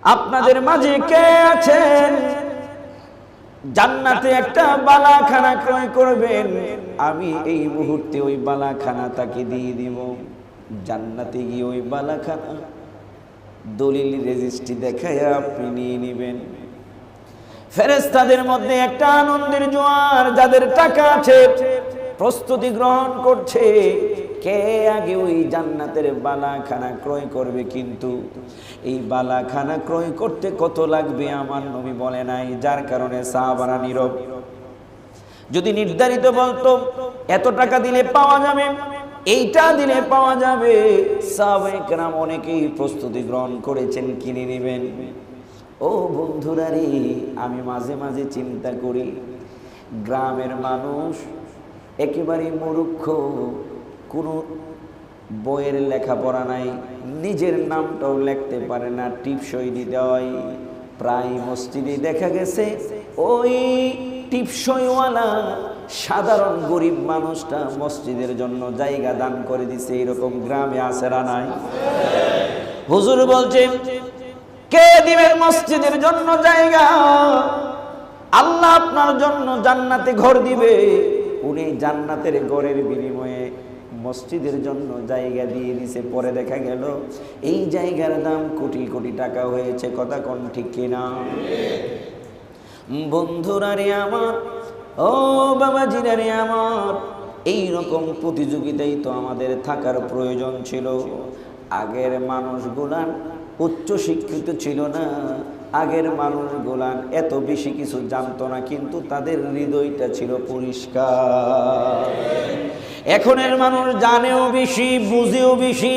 আপনাদের মাঝে কে আছেন জান্নাতে একটা বালাখানা ক্রয় করবেন? আমি এই মুহূর্তে ওই বালাখানা তাকে দিয়ে দিব। জান্নাতে গিয়ে ওই বালাখানা দলিল রেজিস্ট্রি দেখায় আপনি নিয়ে নেবেন। ফেরেশতাদের মধ্যে একটা আনন্দের জোয়ার, যাদের টাকা আছে প্রস্তুতি গ্রহণ করছে কে আগে ওই জান্নাতের বালাখানা ক্রয় করবে। কিন্তু এই বালাখানা ক্রয় করতে কত লাগবে আমার নবী বলে নাই, যার কারণে সাহাবারা নীরব। যদি নির্ধারিত বলতো এত টাকা দিলে পাওয়া যাবে, এইটা দিলে পাওয়া যাবে, সাহাবায়ে কেরাম অনেকেই প্রস্তুতি গ্রহণ করেছেন কিনে নেবেন। ও বন্ধুরা রে, আমি মাঝে মাঝে চিন্তা করি গ্রামের মানুষ একেবারে মূর্খ, কোনো বইয়ের লেখাপড়া নাই, নিজের নামটাও লিখতে পারে না, টিপসই দিতে হয়। প্রায় মসজিদে দেখা গেছে ওই টিপসইওয়ালা সাধারণ গরিব মানুষটা মসজিদের জন্য জায়গা দান করে দিছে। এরকম গ্রামে আছে না নাই? হুজুর বলছেন কে দিবেন মসজিদের জন্য জায়গা? আল্লাহ আপনার জন্য জান্নাতে ঘর দিবে, উনি জান্নাতের ঘরের বিনিময়ে মসজিদের জন্য জায়গা দিয়ে দিছে। পরে দেখা গেল এই জায়গার দাম কোটি কোটি টাকা হয়েছে। কথা কোন ঠিক কিনা? বন্ধুরা রে আমার, ও বাবাজিরা রে আমার, এইরকম প্রতিযোগিতাই তো আমাদের থাকার প্রয়োজন ছিল। আগের মানুষগুলান উচ্চ শিক্ষিত ছিল না, আগের মানুষগুলান এত বেশি কিছু জানতো না, কিন্তু তাদের হৃদয়টা ছিল পরিষ্কার। এখনের মানুষ জানেও বেশি, বুঝেও বেশি,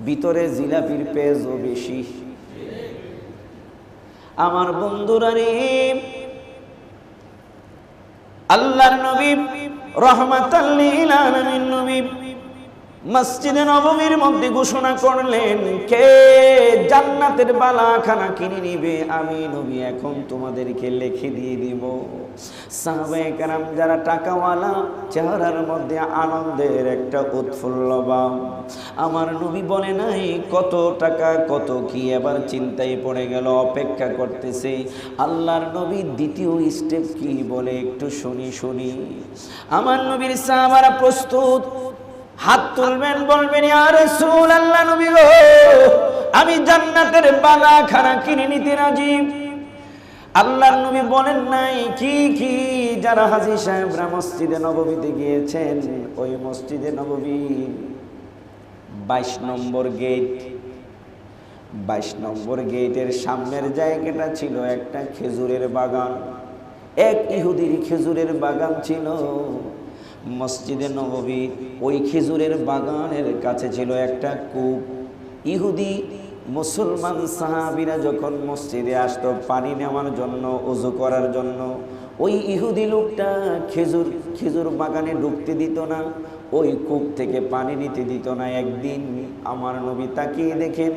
ভিতরে জিলাপির পেজও বেশি। আমার বন্ধুরা রে, আল্লাহর নবী রাহমাতাল লিল আলামিন নবী মসজিদে নববীর মধ্যে ঘোষণা করলেন কে জান্নাতের বালাখানা কিনে নিবে, আমি নবী এখন তোমাদেরকে লিখে দিয়ে দিব। সাহাবায়ে কেরাম যারা টাকাওয়ালা, চেহারার মধ্যে আনন্দের একটা উৎফুল্ল ভাব। আমার নবী বলে নাই কত টাকা কত কি, এবার চিন্তায় পড়ে গেল, অপেক্ষা করতেছে আল্লাহর নবী দ্বিতীয় স্টেপ কি বলে একটু শুনি। আমার নবীর সাহাবারা প্রস্তুত, হাত তুলবেন, বলবেন ইয়া রাসূলুল্লাহ, নবী গো আমি জান্নাতের বালাখানা কিনে নিতে রাজি। আল্লাহর নবী বলেন নাই কি কি? যারা হাজী সাহেবরা মসজিদে নববীতে গিয়েছেন, ওই মসজিদে নববী 22 নম্বর গেট, 22 নম্বর গেটের সামনের জায়গাটা ছিল একটা খেজুরের বাগান। এক ইহুদির খেজুরের বাগান ছিল মসজিদে নববী। ওই খেজুরের বাগানের কাছে ছিল একটা কূপ। ইহুদি মুসলমান সাহাবীরা যখন মসজিদে আসতো পানি নেওয়ার জন্য, ওযু করার জন্য, ওই ইহুদি লোকটা খেজুর বাগানে ঢুকতে দিত না, ওই কূপ থেকে পানি নিতে দিত না। একদিন আমার নবী তাকিয়ে দেখেন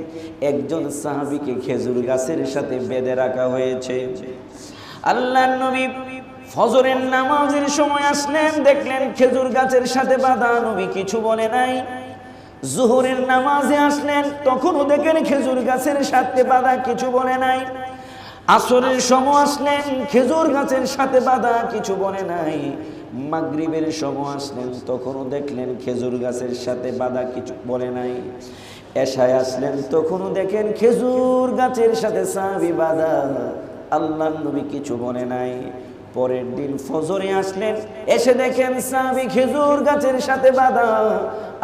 একজন সাহাবীকে খেজুর গাছের সাথে বেঁধে রাখা হয়েছে। আল্লাহর নবী ফজরের নামাজের সময় আসলেন, দেখলেন খেজুর গাছের সাথে বাঁধা, নবী কিছু বলে নাই। জোহরের নামাজে আসলেন, তখনও দেখেন খেজুর গাছের সাথে বাঁধা, কিছু বলে নাই। আসরের সময় আসলেন, খেজুর গাছের সাথে বাঁধা, কিছু বলে নাই। মাগরিবের সময় আসলেন, তখনও দেখলেন খেজুর গাছের সাথে বাঁধা, কিছু বলে নাই। এশায় আসলেন, তখনও দেখেন খেজুর গাছের সাথে সাহাবী বাঁধা, আল্লাহর নবী কিছু বলে নাই। পরের দিন ফজরে আসলেন, এসে দেখেন সাহাবী খেজুর গাছের সাথে বাঁধা।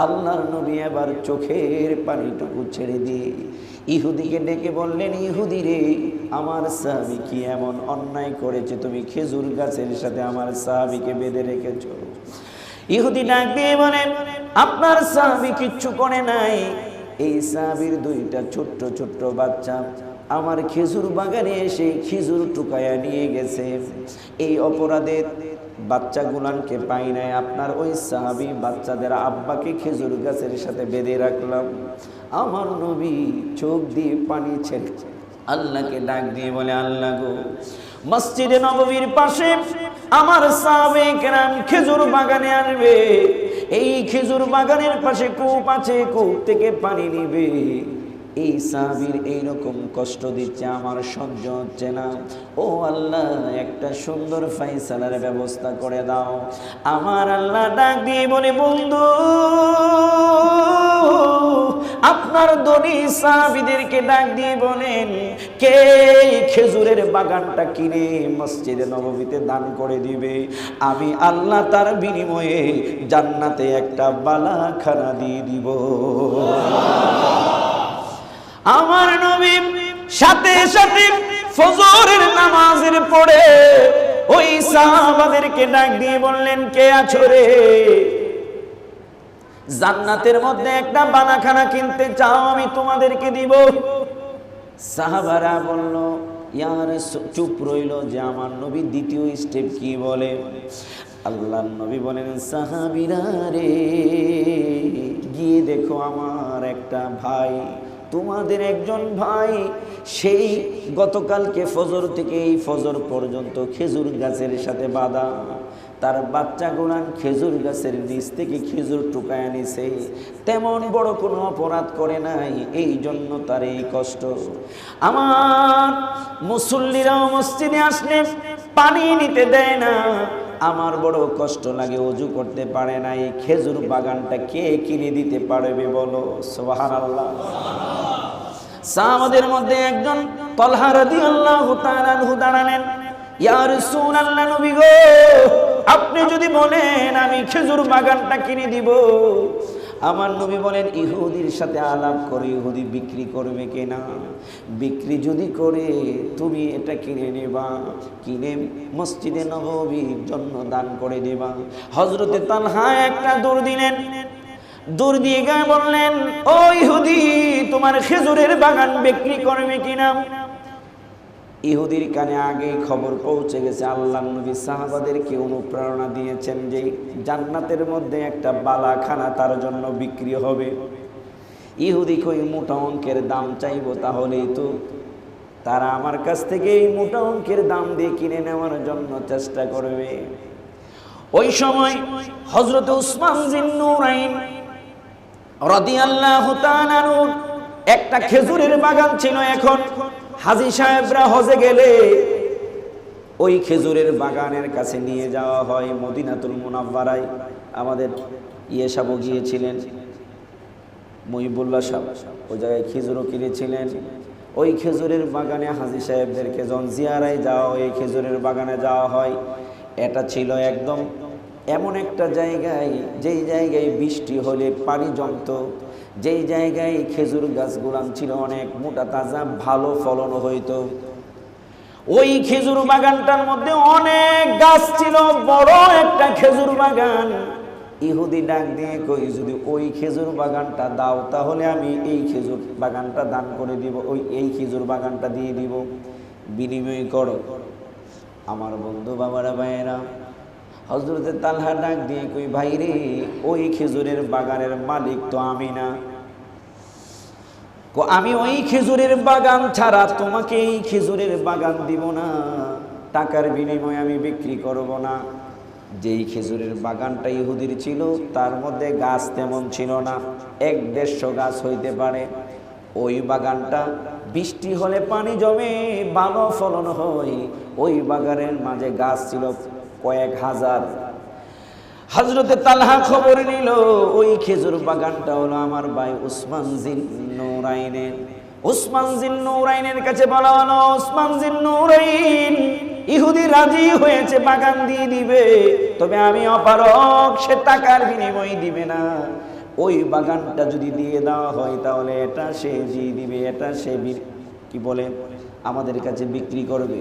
আল্লাহর নবী এবার চোখের পানিটুকু ছেড়ে দিয়ে ইহুদিকে ডেকে বললেন, ইহুদি রে, আমার সাহাবী কি এমন অন্যায় করেছে, তুমি খেজুর গাছের সাথে আমার সাহাবীকে বেঁধে রেখেছো? ইহুদি ডাক দিয়ে বলেন, আপনার সাহাবী কিচ্ছু করে নাই, এই সাহাবীর দুইটা ছোট্ট ছোট্ট বাচ্চা আমার খেজুর বাগানে এসে খেজুর টুকায়া নিয়ে গেছে। এই অপরাধে বাচ্চাগুলানকে পাই নাই, আপনার ওই সাহাবী বাচ্চাদের আব্বাকে খেজুর গাছের সাথে বেঁধে রাখলাম। আমার নবী চোখ দিয়ে পানি ছেড়ে আল্লাহকে ডাক দিয়ে বলে, আল্লাহ গো, মসজিদে নববীর পাশে আমার সাহাবায়ে কেরাম খেজুর বাগানে আসবে, এই খেজুর বাগানের পাশে কূপ আছে, কূপ থেকে পানি নিবে। এই সাহাবীর এইরকম কষ্ট দিচ্ছে, আমার সহ্য হচ্ছে না। ও আল্লাহ, একটা সুন্দর ফায়সালার ব্যবস্থা করে দাও। আমার আল্লাহ ডাক দিয়ে বলে, বন্ধু, আপনার ধনী সাহাবীদেরকে ডাক দিয়ে বলেন, কে খেজুরের বাগানটা কিনে মসজিদে নববীতে দান করে দিবে, আমি আল্লাহ তার বিনিময়ে জান্নাতে একটা বালাখানা দিয়ে দিব। আমার নবী সাথে সাথে ফজরের নামাজের পরে ওই সাহাবাদেরকে ডাক দিয়ে বললেন, কে আছো রে, জান্নাতের মধ্যে একটা বালাখানা কিনতে চাও, আমি তোমাদেরকে দিব। সাহাবারা বলল, ইয়ার চুপ রইল যে আমার নবী দ্বিতীয় স্টেপ কি বলে। আল্লাহর নবী বলেন, সাহাবীরা রে, গিয়ে দেখো আমার একটা ভাই, তোমাদের একজন ভাই, সেই গতকালকে ফজর থেকে এই ফজর পর্যন্ত খেজুর গাছের সাথে বাঁধা, তার বাচ্চা গোলান খেজুর গাছের নিচ থেকে খেজুর টুকায় নিছে, তেমন বড় কোনো অপরাধ করে নাই, এই জন্য তার এই কষ্ট। আমার মুসল্লিরাও মসজিদে আসলে পানি নিতে দেয় না, আমার বড় কষ্ট লাগে, ওযু করতে পারে না, এই খেজুর বাগানটা কে কিনে দিতে পারবে বলো? সুবহানাল্লাহ। সাহাবাদের মধ্যে একজন তালহা রাদিয়াল্লাহু তাআলা আনহু দাঁড়ালেন, ইয়া রাসূলুল্লাহ, নবী গো, আপনি যদি বলেন আমি খেজুর বাগানটা কিনে দিব। আমার নবী বলেন, ইহুদির সাথে আলাপ করে ইহুদি বিক্রি করবে কিনা, বিক্রি যদি করে তুমি এটা কিনে নেবা, কিনে মসজিদে নববীর জন্য দান করে দেবা। হযরতে তালহা একটা দৌড় দিলেন, দৌড় দিয়ে গায়ে বললেন, ও ইহুদি, তোমার খেজুরের বাগান বিক্রি করবে কিনা? ইহুদির কানে আগে খবর পৌঁছে গেছে, আল্লাহর নবী সাহাবাদেরকে অনুপ্রেরণা দিয়েছেন যে জান্নাতের মধ্যে একটা বালাখানা তার জন্য বিক্রি হবে। ইহুদি কই মোটা অঙ্কের দাম চাইবো, তাহলেই তো তারা আমার কাছ থেকে এই মোটা অঙ্কের দাম দিয়ে কিনে নেওয়ার জন্য চেষ্টা করবে। ওই সময় হযরত উসমান যিন্নুরাইন রাদিয়াল্লাহু তাআলা আনহু একটা খেজুরের বাগান ছিল। এখন হাজী সাহেবরা হজে গেলে ওই খেজুরের বাগানের কাছে নিয়ে যাওয়া হয়। মদিনাতুল মুনাওয়ারায় আমাদের সাহেব গিয়েছিলেন, মুহিবুল্লাহ সাহেব, ওই জায়গায় খেজুরও কিনেছিলেন। ওই খেজুরের বাগানে হাজী সাহেবদেরকে যখন জিয়ারায় যাওয়া হয়, খেজুরের বাগানে যাওয়া হয়। এটা ছিল একদম এমন একটা জায়গায়, যেই জায়গায় বৃষ্টি হলে পানি জমত, যেই জায়গায় খেজুর গাছগুলান ছিল অনেক মোটা তাজা, ভালো ফলন হইতো। ওই খেজুর বাগানটার মধ্যে অনেক গাছ ছিল, বড় একটা খেজুর বাগান। ইহুদি ডাক দিয়ে কই, যদি ওই খেজুর বাগানটা দাও তাহলে আমি এই খেজুর বাগানটা দান করে দিব, এই খেজুর বাগানটা দিয়ে দিব, বিনিময় করো। আমার বন্ধু বাবারা, ভাইয়েরা, হযরতে তালহা ডাক দিয়ে কই, ভাই রে, ওই খেজুরের বাগানের মালিক তো আমি না, আমি ওই খেজুরের বাগান ছাড়া তোমাকে এই খেজুরের বাগান দিব না, টাকার বিনিময়ে আমি বিক্রি করব না। যেই খেজুরের বাগানটা ইহুদির ছিল তার মধ্যে গাছ তেমন ছিল না, 100-150 গাছ হইতে পারে। ওই বাগানটা বৃষ্টি হলে পানি জমে, ভালো ফলন হয়। ওই বাগানের মাঝে গাছ ছিল কয়েক হাজার। হযরতে তালহা খবর নিল, ওই খেজুর বাগানটা হলো আমার ভাই উসমান যিন্নুরাইনের। উসমান যিন্নুরাইনের কাছে বলা হলো, উসমান যিন্নুরাইন, ইহুদি রাজি হয়েছে বাগান দিয়ে দিবে, তবে আমি অপারগ, সে টাকার বিনিময় দিবে না। ওই বাগানটা যদি দিয়ে দেওয়া হয় তাহলে এটা সে দিয়ে দিবে, এটা সে কি বলে আমাদের কাছে বিক্রি করবে।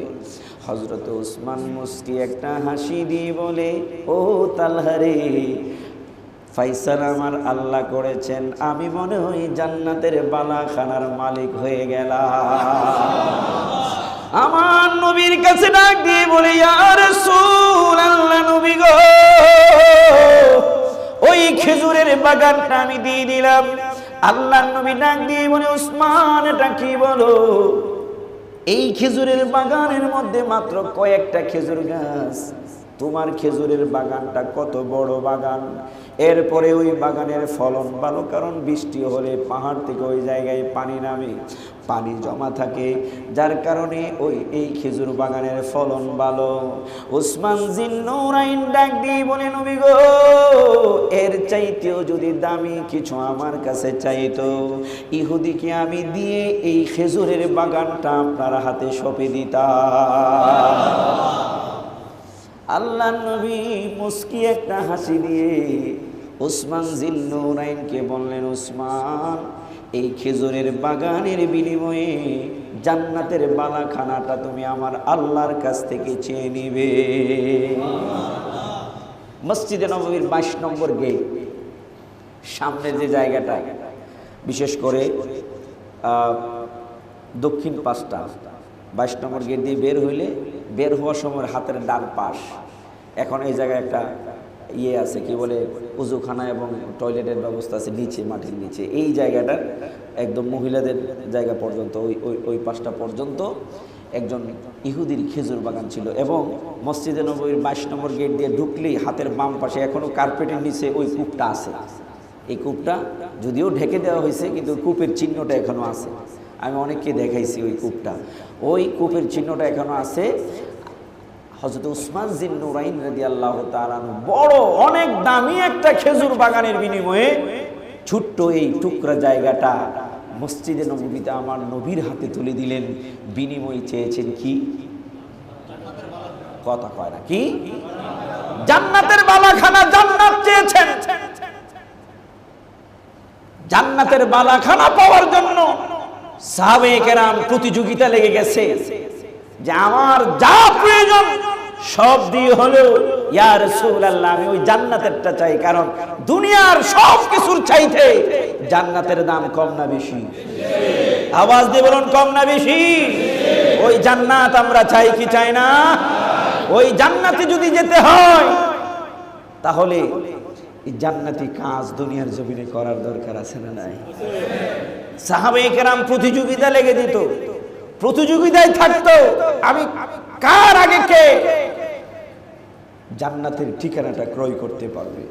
হযরত উসমান মুস্কি একটা হাসি দিয়ে বলে, ও তালহা রে, ফায়সালা আমার আল্লাহ করেছেন, আমি মনে হয় জান্নাতের বালাখানার মালিক হয়ে গেলাম। আমার নবীর কাছে ডাক দিয়ে বলে, ইয়া রাসূলুল্লাহ, নবী গো, ওই খেজুরের বাগানটা আমি দিয়ে দিলাম। আল্লাহর নবী ডাক দিয়ে বলে, উসমান, এটা কি বলো? এই খেজুরের বাগানের মধ্যে মাত্র কয়েকটা খেজুর গাছ, তোমার খেজুরের বাগানটা কত বড় বাগান, এরপরে ওই বাগানের ফলন ভালো, কারণ বৃষ্টি হলে পাহাড় থেকে ওই জায়গায় পানি নামে, পানি জমা থাকে, যার কারণে এই খেজুর বাগানের ফলন ভালো। উসমান জিন্নুরাইন ডাক দিয়ে বলে, নবী গো, এর চাইতেও যদি দামি কিছু আমার কাছে চাইতো, ইহুদিকে আমি দিয়ে এই খেজুরের বাগানটা আপনার হাতে সঁপে দিতাম। আল্লাহ নবী মুস্কি একটা হাসি দিয়ে উসমান জিন্নুরাইনকে বললেন, উসমান, এই খেজুরের বাগানের বিনিময়ে জান্নাতের বালাখানাটা তুমি আমার আল্লাহর কাছ থেকে চেয়ে নিবে। মসজিদে নববীর 22 নম্বর গেট, সামনে যে জায়গাটা, বিশেষ করে দক্ষিণ পাশটা, 22 নম্বর গেট দিয়ে বের হওয়ার সময় হাতের ডান পাশ, এখন এই জায়গায় একটা আছে, কি বলে, উজুখানা এবং টয়লেটের ব্যবস্থা আছে নিচে, মাটির নিচে। এই জায়গাটার একদম মহিলাদের জায়গা পর্যন্ত, ওই পাশটা পর্যন্ত একজন ইহুদির খেজুর বাগান ছিল। এবং মসজিদে নববীর 22 নম্বর গেট দিয়ে ঢুকলেই হাতের বাম পাশে এখনো কার্পেটের নিচে ওই কূপটা আছে। এই কূপটা যদিও ঢেকে দেওয়া হয়েছে, কিন্তু কূপের চিহ্নটা এখনো আছে। আমি অনেককে দেখাইছি ওই কূপটা, ওই কূপের চিহ্নটা এখনো আছে। হযরত উসমান জিন্নুরাইন রাদিয়াল্লাহু তাআলা বড় অনেক দামি একটা খেজুর বাগানের বিনিময়ে ছোট্ট এই টুকরা জায়গাটা মসজিদে নববীতে আমার নবীর হাতে তুলে দিলেন। বিনিময় চেয়েছেন কি? কথা কয় না, কি? জান্নাতের বালাখানা, জান্নাত চেয়েছেন। জান্নাতের বালাখানা পাওয়ার জন্য সাহাবায়ে কেরাম প্রতিযোগিতা লেগে গেছে যে আমার যা প্রয়োজন সব দিয়ে হলেও ইয়া রাসূলুল্লাহ আমি ওই জান্নাতেরটা চাই, কারণ দুনিয়ার সব কিছুর চাইতে জান্নাতের দাম কম না বেশি? আওয়াজ দিয়ে বলুন, কম না বেশি? ওই জান্নাত আমরা চাই কি চাই না? ওই জান্নাতে যদি যেতে হয় তাহলে এই জান্নাতি কাজ দুনিয়ার জমিনে করার দরকার আছে না নাই? সাহাবায়ে কেরাম প্রতিযোগিতা লেগে দিত, প্রতিযোগিতায় থাকতো আমি কার আগে কে জান্নাতের ঠিকানাটা ক্রয় করতে পারবে।